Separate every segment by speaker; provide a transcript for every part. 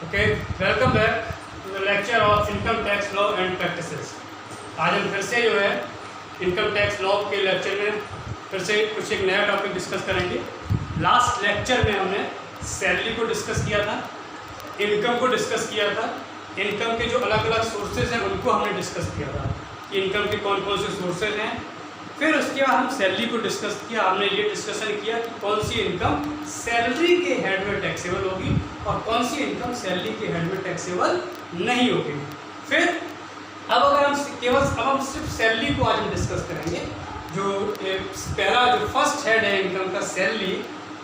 Speaker 1: Okay, welcome back to the lecture of income tax law and practices. आज हम फिर से जो है इनकम टैक्स लॉ के लेक्चर में फिर से कुछ एक नया टॉपिक डिस्कस करेंगे। लास्ट लेक्चर में हमने सैलरी को डिस्कस किया था, इनकम को डिस्कस किया था, इनकम के जो अलग अलग सोर्सेज हैं उनको हमने डिस्कस किया था कि इनकम के कौन कौन से सोर्सेज हैं। फिर उसके बाद हम सैलरी को डिस्कस किया। हमने ये डिस्कशन किया कि कौन सी इनकम सैलरी के हेड में टैक्सेबल होगी और कौन सी इनकम सैलरी के हेड में टैक्सेबल नहीं होगी। फिर अब हम सिर्फ सैलरी को आज हम डिस्कस करेंगे। जो पहला जो फर्स्ट हेड है इनकम का सैलरी,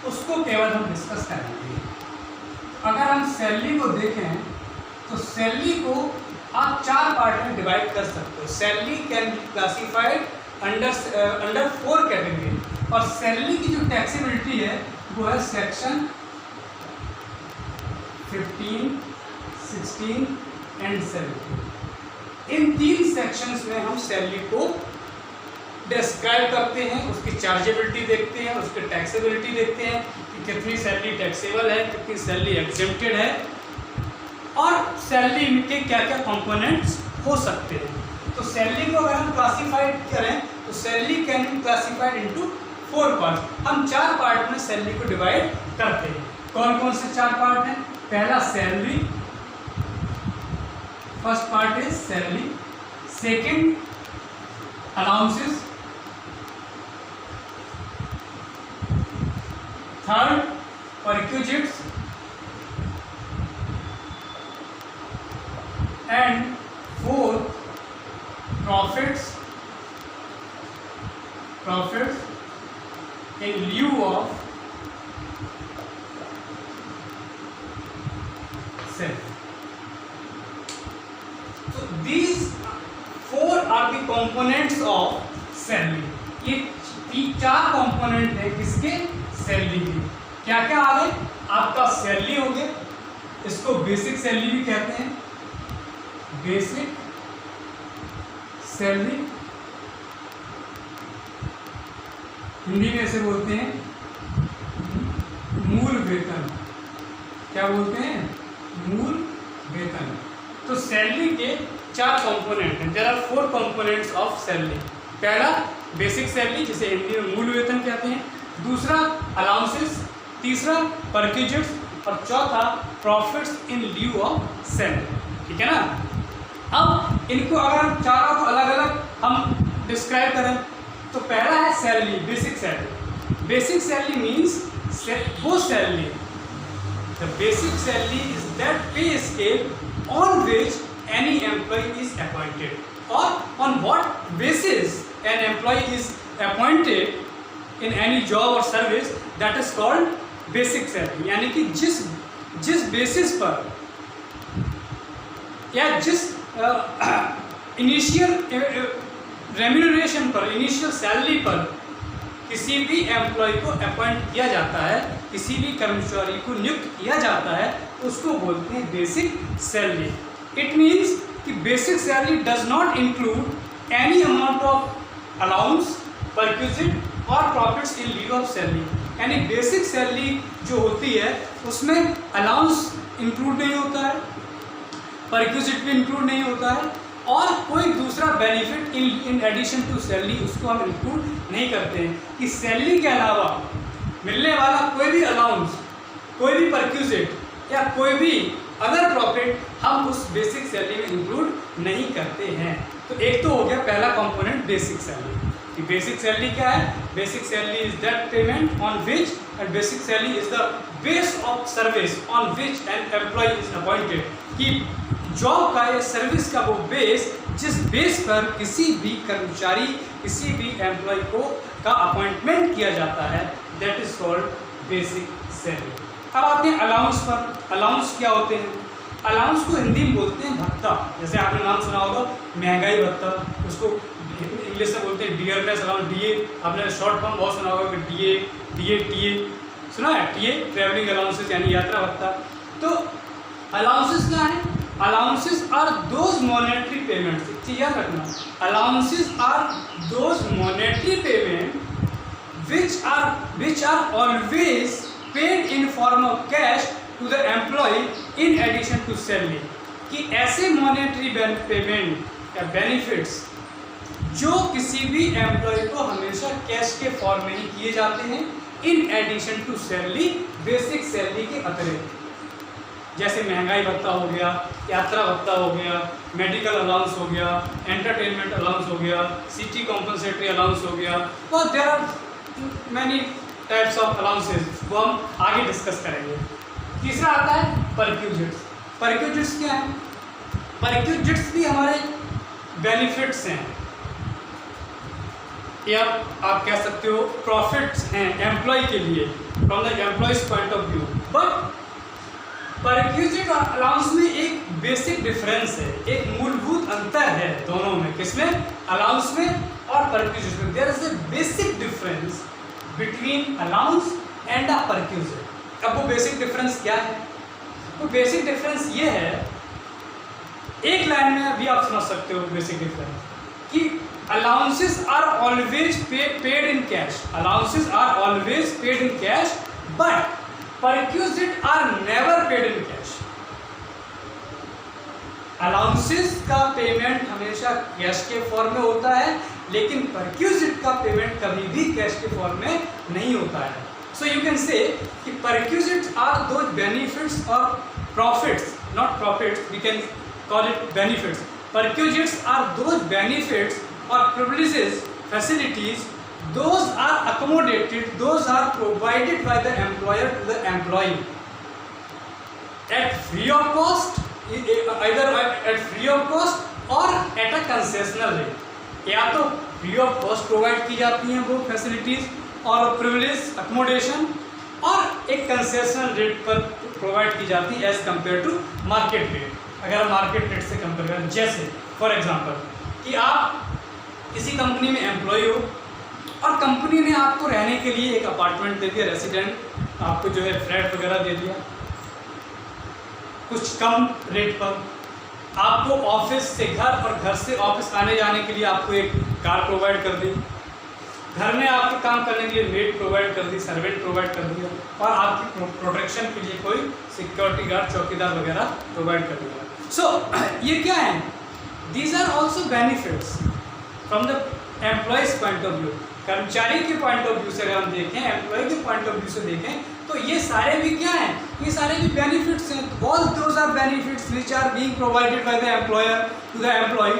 Speaker 1: उसको केवल हम डिस्कस करेंगे। अगर हम सैलरी को देखें तो सैलरी को आप चार पार्ट में डिवाइड कर सकते हो। Salary can be classified under 4 category और सैलरी की जो टैक्सेबिलिटी है वो है सेक्शन 15, 16 एंड 17। इन 3 सेक्शंस में हम सैलरी को डिस्क्राइब करते हैं, उसकी चार्जेबिलिटी देखते हैं, उसकी टैक्सेबिलिटी देखते हैं कि कितनी सैलरी टैक्सेबल है, कितनी सैलरी एग्जेम्प्टेड है और सैलरी के क्या क्या कंपोनेंट्स हो सकते हैं। तो सैलरी को अगर हम क्लासिफाइड करें तो salary can be classified into 4 part. हम 4 पार्ट में सैलरी को डिवाइड करते हैं। कौन कौन से 4 पार्ट हैं? पहला salary, first part is salary. Second allowances, third perquisites and fourth profits in lieu of self. So these 4 are the components of salary. ये 4 कंपोनेंट है किसके? सैलरी के। क्या क्या आ गए? आपका सैलरी हो गया, इसको बेसिक सैलरी भी कहते हैं। बेसिक सैलरी हिंदी में ऐसे बोलते हैं मूल वेतन। क्या बोलते हैं? मूल वेतन। तो सैलरी के 4 कंपोनेंट हैं। There are 4 components of salary. पहला बेसिक सैलरी जिसे हिंदी में मूल वेतन कहते हैं, दूसरा अलाउंसेस, तीसरा परक्विजिट्स और चौथा profits in lieu of salary. ठीक है ना? अब इनको अगर हम चारों को अलग अलग हम डिस्क्राइब करें तो पहला है salary, basic salary. Basic salary means वो salary, the basic salary is that pay scale on which any employee is appointed और on what basis an employee is appointed in any job और service, that is called basic salary. यानी कि जिस basis पर या जिस initial remuneration पर, initial salary पर किसी भी एम्प्लॉय को अपॉइंट किया जाता है, किसी भी कर्मचारी को नियुक्त किया जाता है, उसको बोलते हैं बेसिक सैलरी। इट मीन्स कि basic salary does not include any amount of allowance, perquisite और profits in lieu of salary. यानी बेसिक सैलरी जो होती है उसमें अलाउंस इंक्लूड नहीं होता है, परक्विजिट भी इंक्लूड नहीं होता है और कोई दूसरा benefit in addition to salary उसको हम इंक्लूड नहीं करते हैं। कि सैलरी के अलावा मिलने वाला कोई भी अलाउंस, कोई भी परक्विजिट या कोई भी अदर प्रॉफिट हम उस बेसिक सैलरी में इंक्लूड नहीं करते हैं। तो एक तो हो गया पहला कंपोनेंट बेसिक सैलरी। कि बेसिक सैलरी क्या है? Basic salary is that payment on which and basic salary is the base of service on which an employee is appointed. कि जॉब का या सर्विस का वो बेस जिस बेस पर किसी भी कर्मचारी, किसी भी एम्प्लॉय को का अपॉइंटमेंट किया जाता है, that is called basic salary. अब आते हैं अलाउंस पर। अलाउंस क्या होते हैं? अलाउंस को हिंदी में बोलते हैं भत्ता। जैसे आपने नाम सुना होगा महंगाई भत्ता, उसको इंग्लिश में बोलते हैं डियरनेस अलाउंस, डीए। आपने शॉर्ट फॉर्म बहुत सुना होगा कि डीए टीए सुना है, टीए ट्रैवलिंग अलाउंसेस यानी यात्रा भत्ता। तो अलाउंसेस क्या है? Allowances are those monetary payments, एक चीज याद रखना, allowances are those monetary payments which are always paid in form of cash to the employee in addition to salary, कि ऐसे मॉनेटरी पेमेंट या बेनिफिट्स जो किसी भी एम्प्लॉय को हमेशा कैश के फॉर्म में ही किए जाते हैं in addition to salary, basic salary के अतिरिक्त, जैसे महंगाई भत्ता हो गया, यात्रा भत्ता हो गया, मेडिकल अलाउंस हो गया, एंटरटेनमेंट अलाउंस हो गया, सिटी कॉम्पनसेटरी अलाउंस हो गया, और there are many types of allowances, वो हम आगे डिस्कस करेंगे। तीसरा आता है परक्यूजिट्स। परक्यूजिट्स क्या है? परक्यूजिट्स भी हमारे बेनिफिट्स हैं, या आप कह सकते हो प्रॉफिट्स हैं एम्प्लॉय के लिए from the employee's point of view. But perquisite और अलाउंस में एक बेसिक डिफरेंस है, एक मूलभूत अंतर है दोनों में। किसमें? अलाउंस में और परक्यूजिट में। There is a basic difference between allowance and a perquisite. अब वो बेसिक डिफरेंस क्या है? वो बेसिक डिफरेंस ये है, एक लाइन में अभी आप समझ सकते हो बेसिक डिफरेंस, कि allowances are always paid in cash, allowances are always paid in cash, but perquisite are never paid in cash. Allowances का पेमेंट हमेशा कैश के फॉर्म में होता है, लेकिन परक्यूजिट का पेमेंट कभी भी कैश के फॉर्म में नहीं होता है। सो यू कैन से कि परक्यूजिट्स आर दोज बेनिफिट्स और profits, not profits, we can call it benefits. Perquisites are those benefits or privileges, facilities, those are accommodated, those are provided by the employer to the employee at free of cost, either at free of cost or at a concessional rate। या तो free of cost provide की जाती हैं वो facilities और privilege, accommodation, और एक concessional rate पर प्रोवाइड की जाती है as compare to market rate. अगर मार्केट रेट से कंपेयर करें, जैसे फॉर एग्जांपल कि आप किसी कंपनी में एम्प्लॉय हो और कंपनी ने आपको रहने के लिए एक अपार्टमेंट दे दिया, रेसिडेंट आपको जो है फ्लैट वगैरह दे दिया कुछ कम रेट पर। आपको ऑफिस से घर और घर से ऑफिस आने जाने के लिए आपको एक कार प्रोवाइड कर दी, घर में आपके काम करने के लिए मेड प्रोवाइड कर दी, सर्वेंट प्रोवाइड कर दिया, और आपकी प्रोटेक्शन के लिए कोई सिक्योरिटी गार्ड, चौकीदार वगैरह प्रोवाइड कर दिया। सो ये क्या है? These are also benefits from the employee's point of view. कर्मचारी के पॉइंट ऑफ व्यू से अगर हम देखें, एम्प्लॉय के पॉइंट ऑफ व्यू से देखें, तो ये सारे भी क्या हैं? ये सारे भी बेनिफिट्स हैं। All those are benefits which are being provided by the employer to the employee,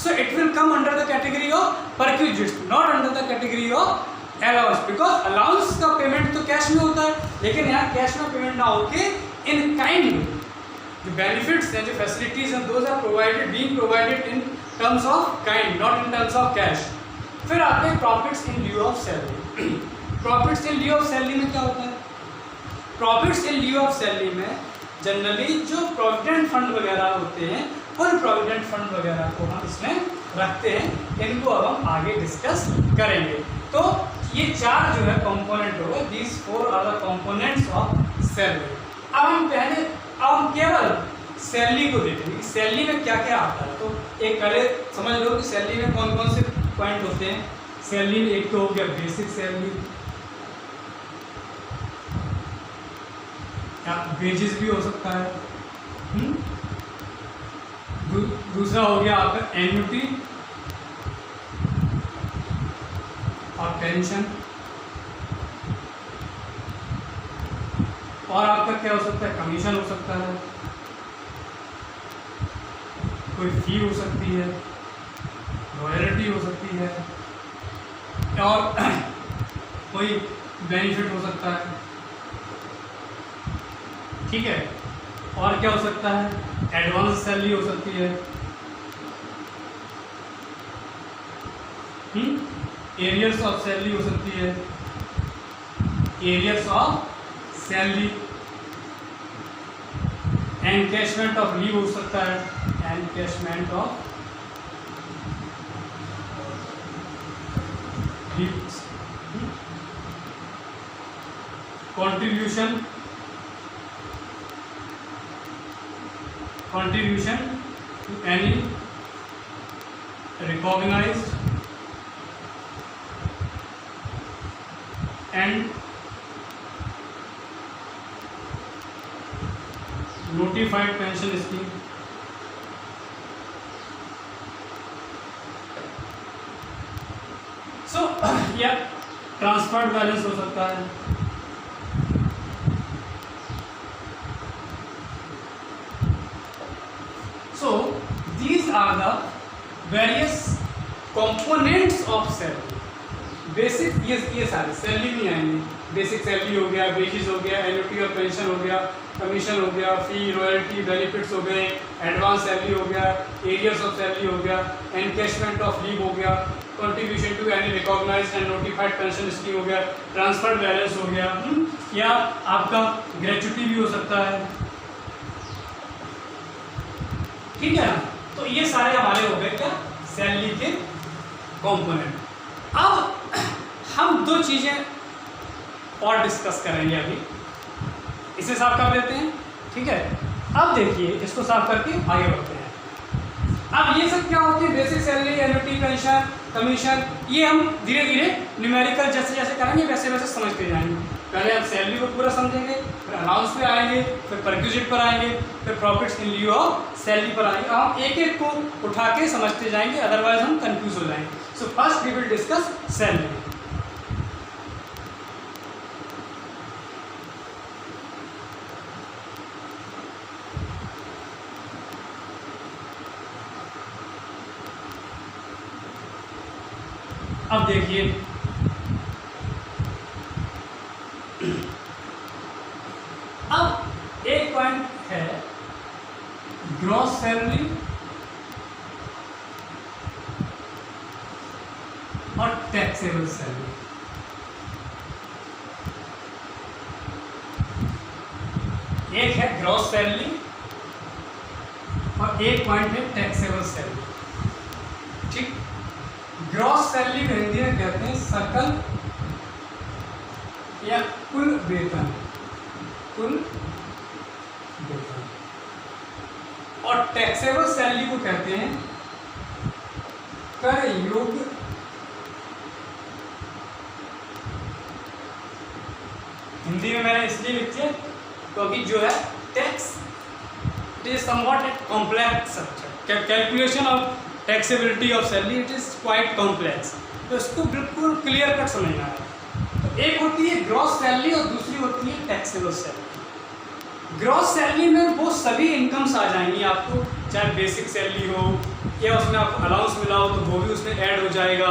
Speaker 1: so it will come under the category of perquisites, not under the category of allowance, because allowance का payment तो cash में होता है, लेकिन यहाँ cash में payment ना होके इन काइंड में जो बेनिफिट्स हैं, जो फैसिलिटीज हैं, those are provided, being provided in terms of kind, not in terms of cash. फिर आते हैं profits in lieu of salary. Profits in lieu of salary में क्या होता है? Profits in lieu of salary में जनरली जो प्रोविडेंट फंड वगैरह होते हैं, उन प्रोविडेंट फंड वगैरह को हम इसमें रखते हैं। इनको अब हम आगे डिस्कस करेंगे। तो ये चार जो है कंपोनेंट हो गए, these four are the components of salary. अब हम केवल सैलरी को देखेंगे, सैलरी में क्या क्या आता है। तो एक पहले समझ लो कि सैलरी में कौन कौन से पॉइंट होते हैं। सैलरी में एक तो हो गया बेसिक सैलरी, या वेजेस भी हो सकता है। दूसरा हो गया आपका एन्युटी और पेंशन, और आपका क्या हो सकता है? कमीशन हो सकता है, कोई फी हो सकती है, रॉयल्टी हो सकती है, और कोई बेनिफिट हो सकता है। ठीक है, और क्या हो सकता है? एडवांस सैलरी हो सकती है, एरियर्स ऑफ सैलरी हो सकती है, arrears of salary, encashment of leave हो सकता है, encashment of leaves, contribution to any recognized and notified pension scheme, so या ट्रांसफर्ड बैलेंस हो सकता है। So these are the various components of salary. Basic ये सारे सैलरी नहीं आएंगे, बेसिक सैलरी हो गया, वेजेस हो गया, एन्युटी और पेंशन हो गया, कमीशन हो गया, फी, रॉयल्टी, बेनिफिट्स हो गए, एडवांस सैलरी हो गया, एरियर्स ऑफ सैलरी हो गया, एनकैशमेंट ऑफ लीव हो गया, contribution to any recognised and notified pension scheme हो गया, ट्रांसफर्ड बैलेंस हो गया, या आपका ग्रेच्युटी भी हो सकता है। ठीक है ना? तो ये सारे हमारे हो गए क्या, सैलरी के कंपोनेंट। अब हम दो चीजें और डिस्कस करेंगे अभी, इसे साफ कर देते हैं। ठीक है, अब देखिए इसको साफ करके आगे बढ़ते हैं। अब ये सब क्या होती है, basic salary, annuity, pension, commission, ये हम धीरे धीरे न्यूमेरिकल जैसे जैसे करेंगे वैसे वैसे समझते जाएंगे। पहले हम सैलरी को पूरा समझेंगे, फिर अलाउंस पे आएंगे, फिर परक्यूजिट पर आएंगे, फिर प्रॉफिट्स इन लिeu ऑफ सैलरी पर आएंगे। हम एक एक को उठा के समझते जाएंगे, अदरवाइज हम कंफ्यूज हो जाएंगे। So first we will discuss salary. अब देखिए, अब एक पॉइंट है ग्रॉस सैलरी और टैक्सेबल सैलरी। एक है ग्रॉस सैलरी और एक पॉइंट है टैक्सेबल सैलरी। ठीक, ग्रॉस सैलरी को हिंदी में कहते हैं सकल या कुल वेतन, कुल वेतन। और टैक्सेबल सैलरी को कहते हैं कर योग्य हिंदी में मैंने इसलिए लिखी है क्योंकि जो है tax it is somewhat complex subject. Calculation of taxability of salary it is quite complex, तो इसको बिल्कुल क्लियर कट समझना है। तो एक होती है ग्रॉस सैलरी और दूसरी होती है टैक्सेबल सैलरी। ग्रॉस सैलरी में वो सभी इनकम्स आ जाएंगी आपको, चाहे बेसिक सैलरी हो या उसमें आपको अलाउंस मिला हो तो वो भी उसमें ऐड हो जाएगा,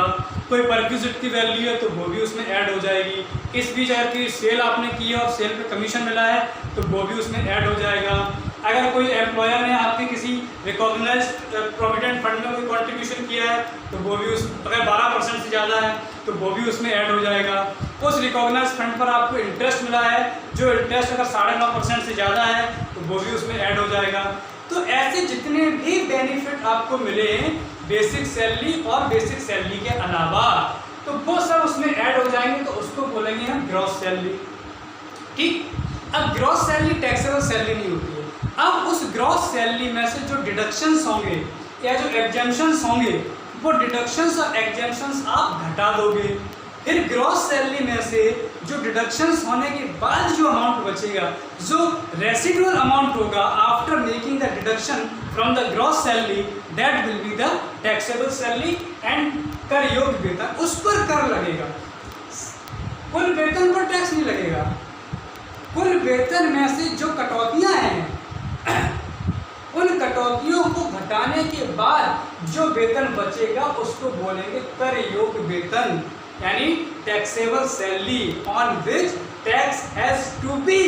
Speaker 1: कोई परक्यूजिट की वैल्यू है तो वो भी उसमें ऐड हो जाएगी, इस बीच अगर की सेल आपने की है और सेल पे कमीशन मिला है तो वो भी उसमें ऐड हो जाएगा। अगर कोई एम्प्लॉयर ने आपके किसी रिकॉग्नाइज्ड प्रोविडेंट फंड में कोई कंट्रीब्यूशन किया है तो वो भी उस अगर 12% से ज़्यादा है तो वो भी उसमें ऐड हो जाएगा। उस रिकॉग्नाइज्ड फंड पर आपको इंटरेस्ट मिला है, जो इंटरेस्ट अगर 9.5% से ज़्यादा है तो वो भी उसमें ऐड हो जाएगा। तो ऐसे जितने भी बेनिफिट आपको मिले बेसिक सैलरी और बेसिक सैलरी के अलावा, तो वो सब उसमें ऐड हो जाएंगे, तो उसको बोलेंगे हम ग्रॉस सैलरी। ठीक, अब ग्रॉस सैलरी टैक्सेबल सैलरी नहीं होती है। अब उस ग्रॉस सैलरी में से जो डिडक्शंस होंगे या जो एग्जेम्पशंस होंगे वो डिडक्शंस और एग्जेम्पशंस आप घटा दोगे। फिर ग्रॉस सैलरी में से जो डिडक्शंस होने के बाद जो अमाउंट बचेगा, जो रेसिडुअल अमाउंट होगा after making the deduction from the gross salary, that will be the taxable salary and कर योग्य वेतन, उस पर कर लगेगा। कुल वेतन पर टैक्स नहीं लगेगा। कुल वेतन में से जो कटौतियां हैं उन कटौतियों को घटाने के बाद जो वेतन बचेगा उसको बोलेंगे कर योग्य वेतन, यानी taxable salary on which tax has to be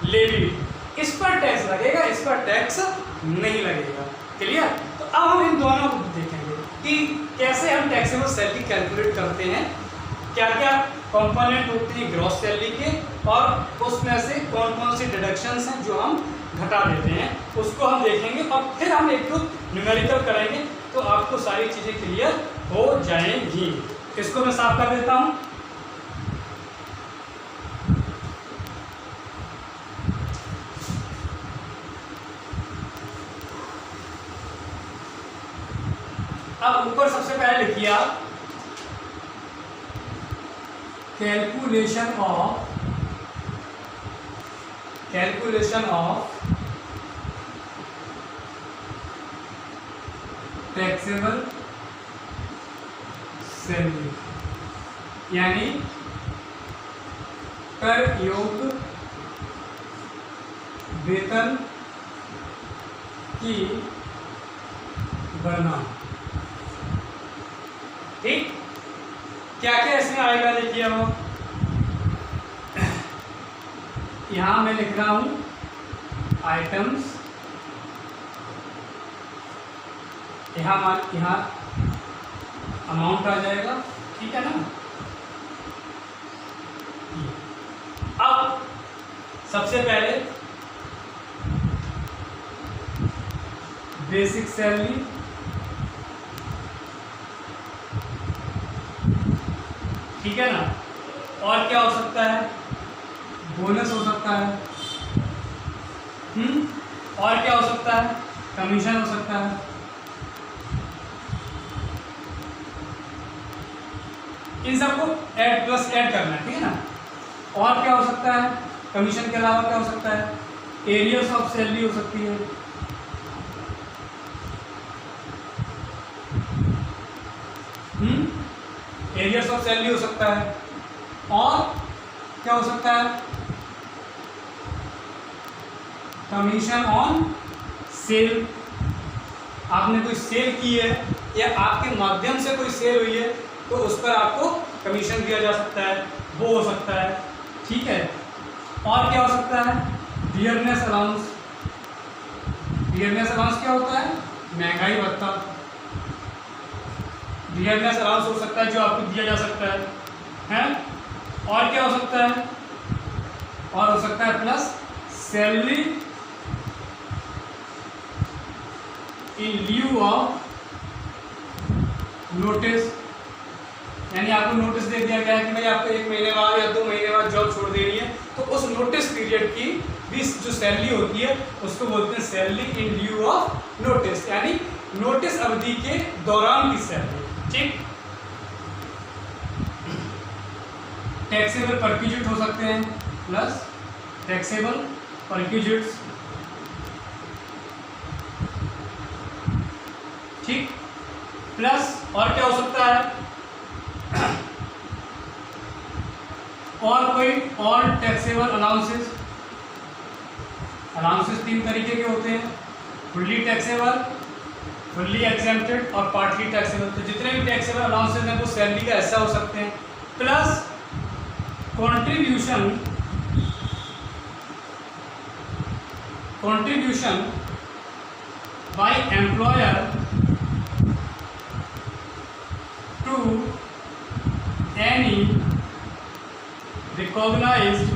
Speaker 1: levied. इस पर टैक्स लगेगा, इस पर टैक्स नहीं लगेगा। क्लियर? तो अब हम इन दोनों को देखेंगे कि कैसे हम टैक्सेबल सैलरी कैलकुलेट करते हैं, क्या क्या कंपोनेंट होते हैं ग्रॉस सैलरी के, और उसमें से कौन कौन सी डिडक्शंस हैं जो हम घटा देते हैं, उसको हम देखेंगे। और फिर हम एक तो न्यूमेरिकल करेंगे, तो आपको सारी चीज़ें क्लियर हो जाएंगी। इसको मैं साफ कर देता हूँ। अब ऊपर सबसे पहले लिखिए आप कैलकुलेशन ऑफ टैक्सेबल सैलरी, यानी कर योग्य वेतन की गणना। ठीक, क्या क्या इसमें आएगा देखिए। अब यहां मैं लिख रहा हूं आइटम्स, यहाँ अमाउंट आ जाएगा, ठीक है ना। अब सबसे पहले बेसिक सैलरी, ठीक है ना। और क्या हो सकता है, बोनस हो सकता है, और क्या हो सकता है, कमीशन हो सकता है, इन सबको ऐड प्लस ऐड करना है, ठीक है ना। और क्या हो सकता है, कमीशन के अलावा क्या हो सकता है, एरियर्स ऑफ सैलरी हो सकती है, एरियर्स ऑफ सैलरी हो सकता है। और क्या हो सकता है, कमीशन ऑन सेल, आपने कोई सेल की है या आपके माध्यम से कोई सेल हुई है तो उस पर आपको कमीशन दिया जा सकता है, वो हो सकता है, ठीक है। और क्या हो सकता है, डियरनेस अलाउंस। डियरनेस अलाउंस क्या होता है, महंगाई भत्ता। डियरनेस अलाउंस हो सकता है जो आपको दिया जा सकता है। और क्या हो सकता है, और हो सकता है plus salary in lieu of notice, यानी आपको नोटिस दे दिया गया है कि भाई आपको 1 महीने बाद या 2 महीने बाद जॉब छोड़ देनी है, तो उस नोटिस पीरियड की भी जो सैलरी होती है उसको बोलते हैं salary in lieu of notice, यानी नोटिस अवधि के दौरान की सैलरी, ठीक। टैक्सेबल परक्यूजिट हो सकते हैं, प्लस टैक्सेबल परक्यूजिट्स, ठीक। प्लस और क्या हो सकता है, और कोई और टैक्सेबल अलाउंसेस। अलाउंसेस 3 तरीके के होते हैं, फुल्ली टैक्सेबल, फुल्ली एग्जेम्प्टेड और पार्टली टैक्सेबल। तो जितने भी टैक्सेबल अलाउंसेस हैं वो सैलरी का हिस्सा हो सकते हैं। Plus contribution by employer to any recognized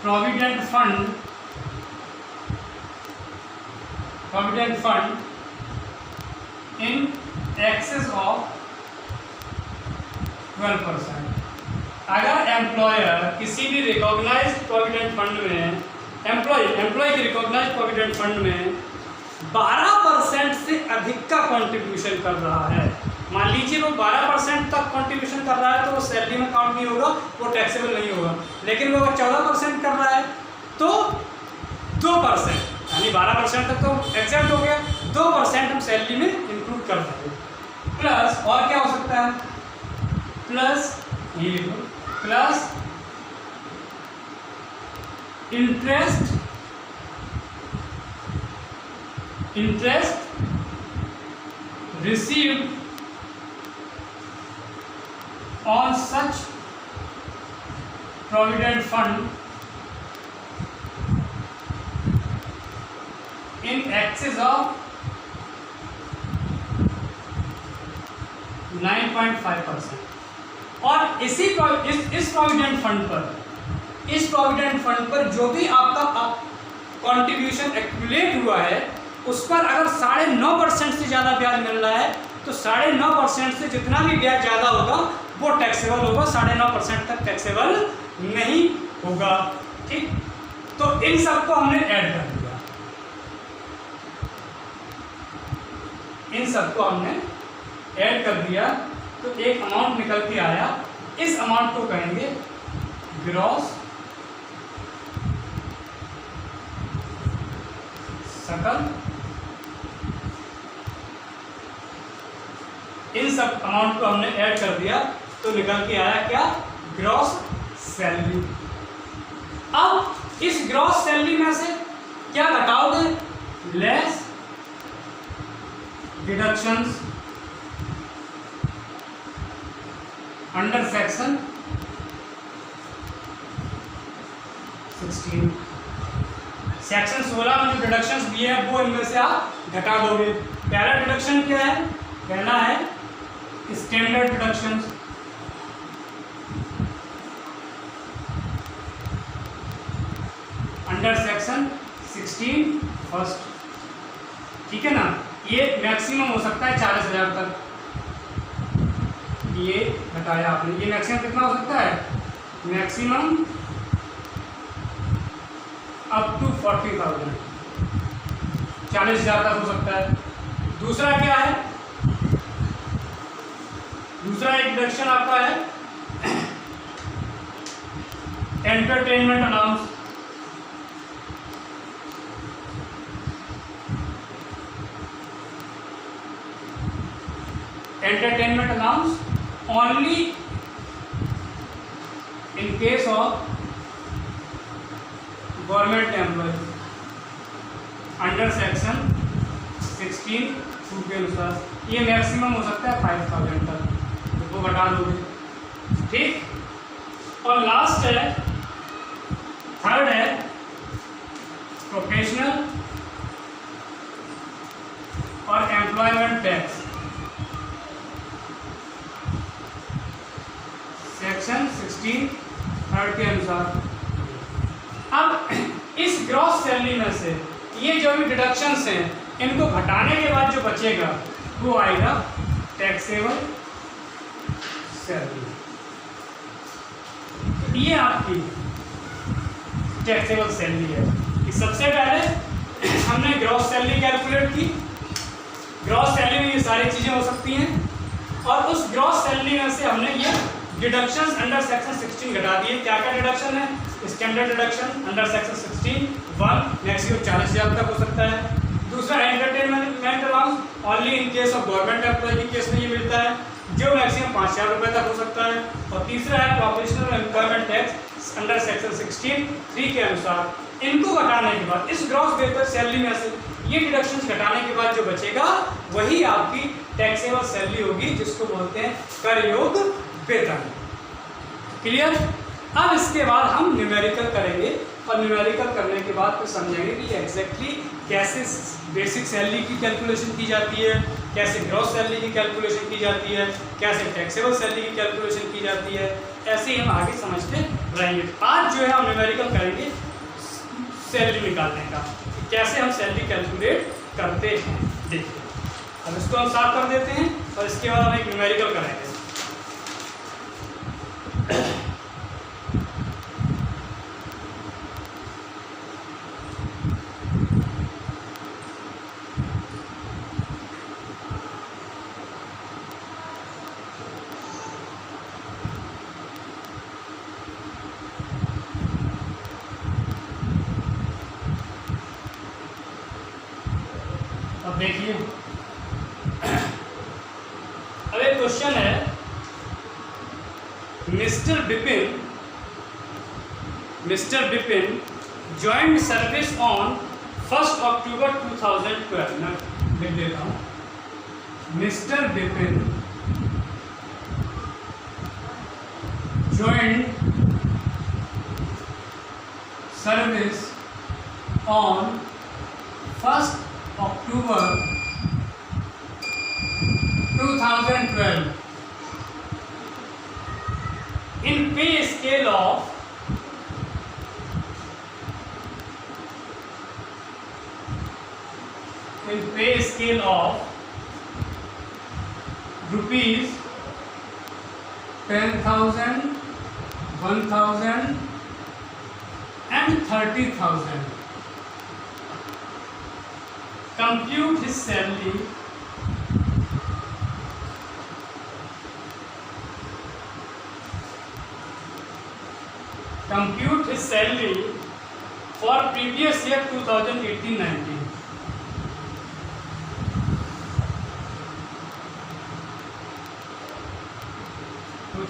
Speaker 1: provident fund in excess of 12%। अगर एम्प्लॉयर किसी भी रिकॉग्नाइज्ड प्रोविडेंट फंड में, एम्प्लॉय के रिकॉग्नाइज्ड प्रोविडेंट फंड में 12% से अधिक का कंट्रीब्यूशन कर रहा है, मान लीजिए वो 12% तक कंट्रीब्यूशन कर रहा है तो वो सैलरी में काउंट नहीं होगा, वो टैक्सेबल नहीं होगा। लेकिन वो अगर 14% कर रहा है तो 2%, यानी 12% तक तो एग्जैक्ट हो गया, 2% हम सैलरी में इंक्लूड कर सकते हैं। प्लस और क्या हो सकता है, प्लस ये लिखो, plus interest received on such provident fund in excess of 9.5%। और इस प्रोविडेंट फंड पर जो भी आपका कंट्रीब्यूशन एक्यूमुलेट हुआ है उस पर अगर 9.5% से ज़्यादा ब्याज मिल रहा है तो 9.5% से जितना भी ब्याज ज़्यादा होगा वो टैक्सेबल होगा, 9.5% तक टैक्सेबल नहीं होगा, ठीक। तो इन सबको हमने ऐड कर दिया, इन सबको हमने ऐड कर दिया तो एक अमाउंट निकल के आया। इस अमाउंट को कहेंगे ग्रॉस सकल, इन सब अमाउंट को हमने ऐड कर दिया तो निकल के आया क्या, ग्रॉस सैलरी। अब इस ग्रॉस सैलरी में से क्या घटाओगे, less deductions under section 16। Section 16 में जो डिडक्शंस दिए हैं वो इनमें से आप घटा दोगे। पहला डिडक्शन क्या है, पहला है standard deductions, under section 16 first, ठीक है ना। ये मैक्सिमम हो सकता है 40,000 तक, ये घटाया आपने। ये मैक्सिमम कितना हो सकता है, मैक्सिमम अप टू 40,000, 40,000 तक हो सकता है। दूसरा क्या है, दूसरा एक डिडक्शन आपका है entertainment allowance, entertainment allowance only in case of government employees under section 16 2 के अनुसार। ये मैक्सिमम हो सकता है 5,000 तक, तो वो घटा दोगे, ठीक। और लास्ट है, थर्ड है प्रोफेशनल और एम्प्लॉयमेंट टैक्स, सेक्शन 16 थर्ड के अनुसार। अब इस ग्रॉस सैलरी में से ये जो भी डिडक्शंस हैं इनको घटाने के बाद जो बचेगा वो आएगा टैक्सेबल सैलरी। ये आपकी टैक्सेबल सैलरी है। कि सबसे पहले हमने ग्रॉस सैलरी कैलकुलेट की, ग्रॉस सैलरी में ये सारी चीज़ें हो सकती हैं, और उस ग्रॉस सैलरी में से हमने ये डिडक्शंस अंडर सेक्शन 16 घटा दिए। क्या क्या डिडक्शन है, standard deduction under section 16 1 maximum 40,000 तक हो सकता है। दूसरा entertainment allowance only in case of government employ के केस में ये मिलता है, जो मैक्सिमम 5,000 रुपये तक हो सकता है। और तीसरा है professional employment tax under section 16 3 के अनुसार। इनको घटाने के बाद इस ग्रॉस बेहतर सैलरी में से ये डिडक्शंस घटाने के बाद जो बचेगा वही आपकी टैक्सेबल सैलरी होगी, जिसको बोलते हैं कर योग वेतन। क्लियर। अब इसके बाद हम न्यूमेरिकल करेंगे, और न्यूमेरिकल करने के बाद फिर समझेंगे कि एग्जैक्टली कैसे बेसिक सैलरी की कैलकुलेशन की जाती है, कैसे ग्रॉस सैलरी की कैलकुलेशन की जाती है, कैसे टैक्सेबल सैलरी की कैलकुलेशन की जाती है। ऐसे ही हम आगे समझते रहेंगे। आज जो है हम न्यूमेरिकल करेंगे सैलरी निकालने का, कैसे हम सैलरी कैलकुलेट करते हैं। देखिए, अब इसको हम साफ कर देते हैं और इसके बाद हम एक न्यूमेरिकल करेंगे। अब देखिए, अब एक क्वेश्चन है, mister Bipin joint service on 1 अक्टूबर 2012। मैं लिख देता हूँ, mister Bipin joint service on 1 October 2012 in pay scale of rupees 10,000, 1,000 and 30,000. Compute his salary for previous year 2018-19।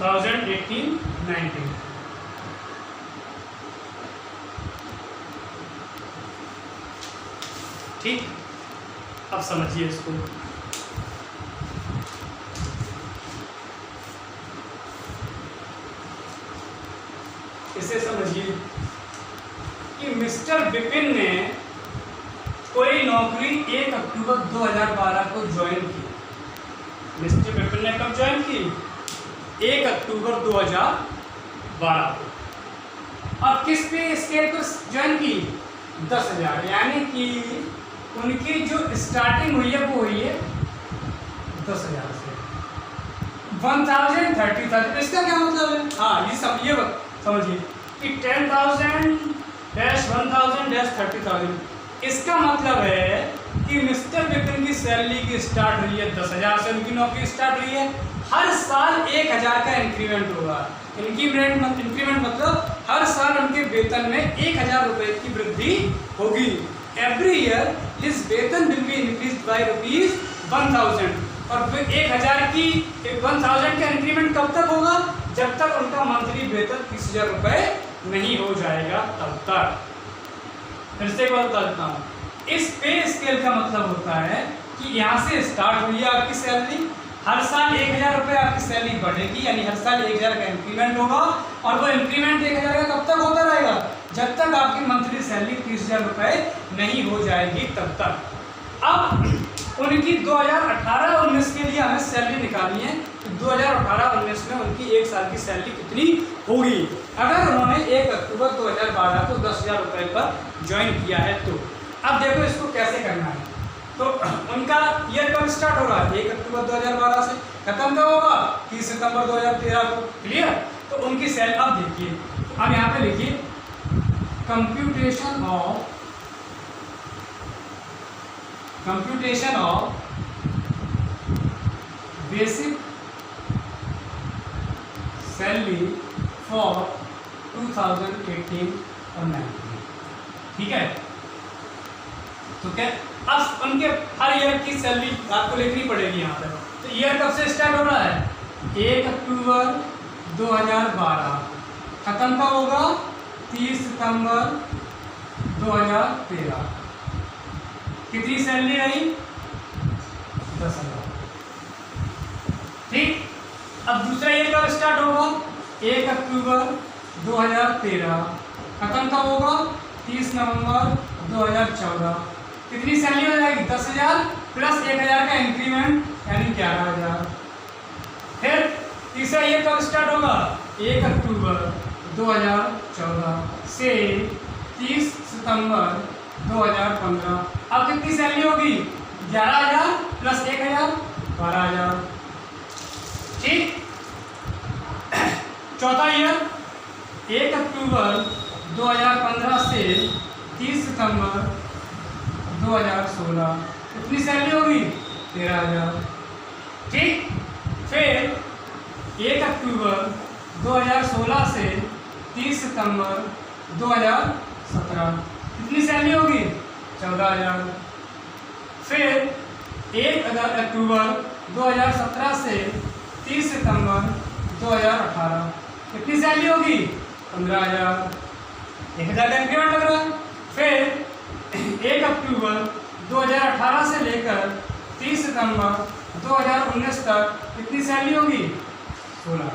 Speaker 1: 2018-19। ठीक, अब समझिए इसको। इसे समझिए कि मिस्टर विपिन ने कोई नौकरी 1 अक्टूबर 2012 को ज्वाइन की। मिस्टर विपिन ने कब ज्वाइन की? 1 अक्टूबर 2012 को। और किस पे स्केल पर ज्वाइन की? 10,000। यानी कि उनकी जो स्टार्टिंग हुई है वो हुई है 10,000 से। 1,000, 30,000, इसका क्या मतलब है? हाँ, ये समझिए कि 10,000 -1,000 -30,000, इसका मतलब है कि मिस्टर विपिन की सैलरी की स्टार्ट हुई है 10,000 से, उनकी नौकरी स्टार्ट हुई है। हर साल 1,000 का इंक्रीमेंट होगा। इंक्रीमेंट मतलब हर साल उनके वेतन में 1,000 रुपए की वृद्धि होगी। एवरी ईयर हिज वेतन विल बी इंक्रीज्ड बाय ₹1,000। और 1,000 का इंक्रीमेंट कब तक होगा? जब तक उनका मंथली वेतन 30,000 रुपए नहीं हो जाएगा तब तक। फिर से एक बार बता देता हूँ, इस पे स्केल का मतलब होता है कि यहाँ से स्टार्ट हुई है आपकी सैलरी, हर साल 1,000 रुपये आपकी सैलरी बढ़ेगी, यानी हर साल 1,000 का इंक्रीमेंट होगा। और वो इंक्रीमेंट 1,000 का कब तक होता रहेगा? जब तक आपकी मंथली सैलरी 30,000 रुपये नहीं हो जाएगी तब तक। अब उनकी 2018-19 के लिए हमें सैलरी निकालनी है। 2018-19 में उनकी एक साल की सैलरी कितनी होगी अगर उन्होंने 1 अक्टूबर 2012 को 10,000 रुपये पर ज्वाइन किया है तो। अब देखो इसको कैसे करना है। तो उनका ईयर कब स्टार्ट हो रहा है? 1 अक्टूबर 2012 से। खत्म कब होगा? 30 सितंबर 2013 को। क्लियर? तो उनकी सैलरी अब देखिए, अब यहाँ पे लिखिए computation of basic salary for 2018 और 19। ठीक है? तो क्या अब उनके हर ईयर की सैलरी आपको लिखनी पड़ेगी यहाँ पर। तो ईयर कब से स्टार्ट हो रहा है? 1 अक्टूबर 2012। खत्म कब होगा? 30 सितंबर 2013। कितनी सैलरी आई? 10,000। ठीक। अब दूसरा ईयर कब स्टार्ट होगा? 1 अक्टूबर 2013। खत्म कब होगा? 30 नवंबर 2014। कितनी सैलरी हो जाएगी? 10,000 प्लस 1,000 का इंक्रीमेंट यानी 11,000। फिर तीसरा ईयर कब स्टार्ट होगा? 1 अक्टूबर 2014 से 30 सितंबर 2015। अब कितनी सैलरी होगी? 11,000 प्लस 1,000 12,000। ठीक। चौथा ईयर 1 अक्टूबर 2015 से 30 सितंबर 2016। कितनी सैलरी होगी? 13,000। ठीक। फिर 1 अक्टूबर 2016 से 30 सितंबर 2017। कितनी सैलरी होगी? 14,000। फिर 1 अक्टूबर 2017 से 30 सितंबर 2018। कितनी सैलरी होगी? 15,000। 1,000 का इंक्रीमेंट लग रहा है। फिर 1 अक्टूबर 2018 से लेकर 30 सितंबर 2019 तक कितनी सैलरी होगी? 16।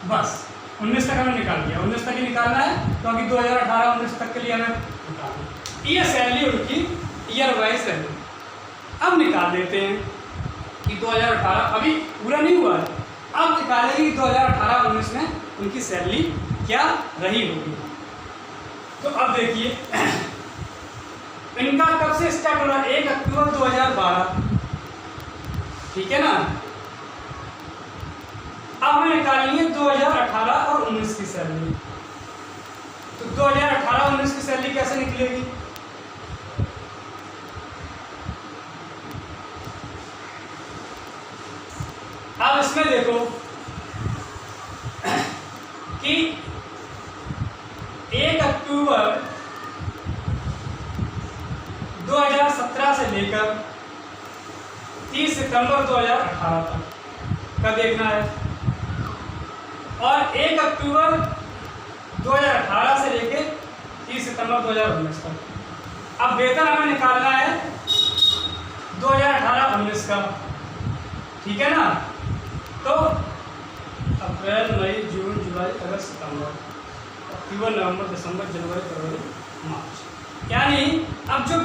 Speaker 1: बस 19 तक हमें निकाल दिया। 19 तक ही निकालना है क्योंकि 2018-19 तक के लिए हमें निकालना। ये सैलरी उनकी ईयर वाइज सैलरी। अब निकाल देते हैं कि 2018 अभी पूरा नहीं हुआ है। अब निकालेंगे कि 2018-19 में उनकी सैलरी क्या रही होगी। तो अब देखिए इनका कब से स्टार्ट हो रहा है? 1 अक्टूबर 2012। ठीक है ना? अब हमें निकालनी है 2018 और 19 की सैलरी। तो 2018-19 की सैलरी कैसे निकलेगी? अब इसमें देखो कि 1 अक्टूबर 2017 से लेकर 30 सितंबर 2018 तक का देखना है। और 1 अक्टूबर 2018 से लेके 30 सितंबर 2019 तक। अब वेतन हमें निकालना है 2018-19 का, ठीक है ना। तो अप्रैल, मई, जून, जुलाई, अगस्त, सितंबर, अक्टूबर, नवंबर, दिसंबर, जनवरी, फरवरी, मार्च। यानी अब जो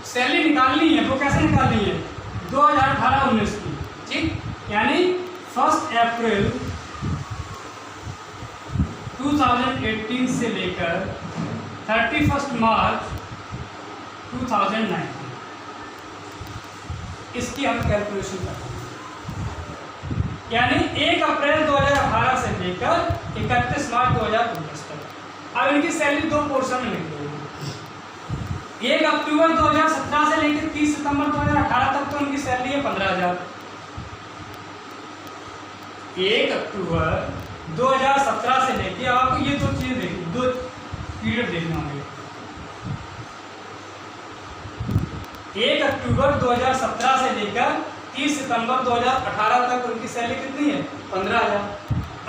Speaker 1: सैलरी निकालनी है वो कैसे निकालनी है, 2018-19 की, ठीक। यानी 1 अप्रैल 2018 से लेकर 31 मार्च 2019, इसकी हम कैलकुलेशन करते हैं। यानी 1 अप्रैल 2018 से लेकर 31 मार्च 2019 तक। अब इनकी सैलरी 2 पोर्शन में निकलेगी। 1 अक्टूबर 2017 से लेकर 30 सितंबर 2018 तक तो उनकी सैलरी है 15,000। 1 अक्टूबर 2017 से लेकर आपको ये 2 चीज़ देखनी, 2 पीरियड देखना होंगे। 1 अक्टूबर 2017 से लेकर 30 सितंबर 2018 तक उनकी सैलरी कितनी है, 15,000।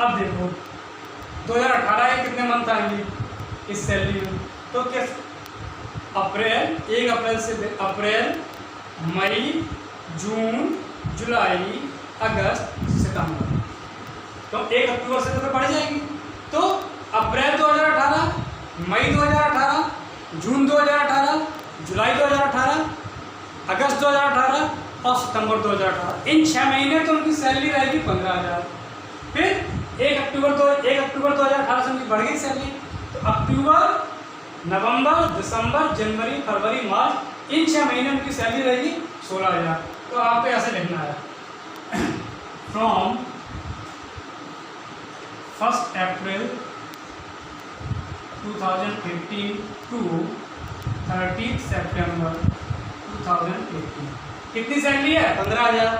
Speaker 1: अब देखो 2018 के कितने मंथ आएंगे इस सैलरी में, तो क्या अप्रैल, 1 अप्रैल से अप्रैल, मई, जून, जुलाई, अगस्त, सितंबर, तो 1 अक्टूबर से तो बढ़ जाएगी। तो अप्रैल 2018, मई 2018, जून 2018, जुलाई 2018, अगस्त 2018 और सितंबर 2018, इन 6 महीने तो उनकी सैलरी रहेगी 15,000। फिर 1 अक्टूबर 2018 से उनकी बढ़ गई सैलरी, तो अक्टूबर, नवंबर, दिसंबर, जनवरी, फरवरी, मार्च, इन 6 महीने उनकी सैलरी रहेगी 16,000। तो आपको ऐसे लिखना है, फ्रॉम 1 अप्रैल 2018 टू 30 सितंबर 2018 कितनी सैलरी है, 15,000।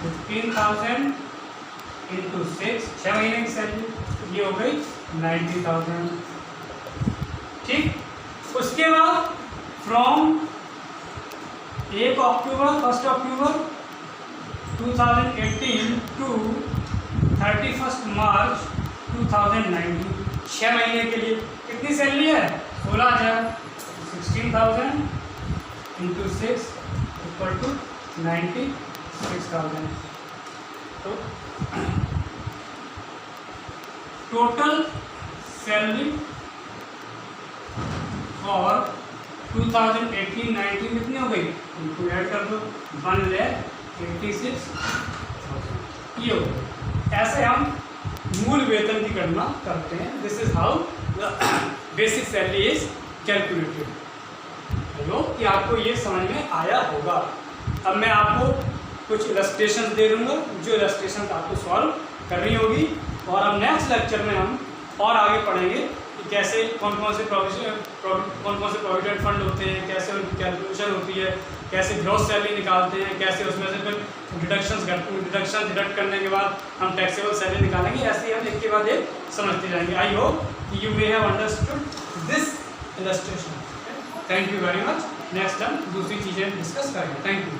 Speaker 1: 15,000 इंटू 6, 6 महीने की सैलरी, ये हो गई 90,000, ठीक। उसके बाद फ्रॉम 1 अक्टूबर 2018 टू 31 मार्च 2019, 6 महीने के लिए कितनी सैलरी है, 16,000। 16,000 इंटू 6 इक्वल टू 96,000। तो टोटल सैलरी और 2018-19 कितनी हो गई, इनको ऐड कर दो, 1,86,000 ये हो गई। ऐसे हम मूल वेतन की गणना करते हैं। This is how the basic salary is calculated. कि आपको ये समझ में आया होगा। अब मैं आपको कुछ इलस्ट्रेशन दे दूंगा, जो इलस्ट्रेशन आपको सॉल्व करनी होगी, और अब नेक्स्ट लेक्चर में हम और आगे पढ़ेंगे कि कैसे कौन कौन से प्रोविडेंट फंड होते हैं, कैसे उनकी कैलकुलेशन होती है, कैसे ग्रॉस सैलरी निकालते हैं, कैसे उसमें से फिर डिडक्शन डिडक्ट करने के बाद हम टैक्सेबल सैलरी निकालेंगे। ऐसे ही हम एक के बाद एक समझते जाएंगे। आई होप कि you may have understood this illustration. Thank you very much. Next हम दूसरी चीज़ें डिस्कस करेंगे। Thank you.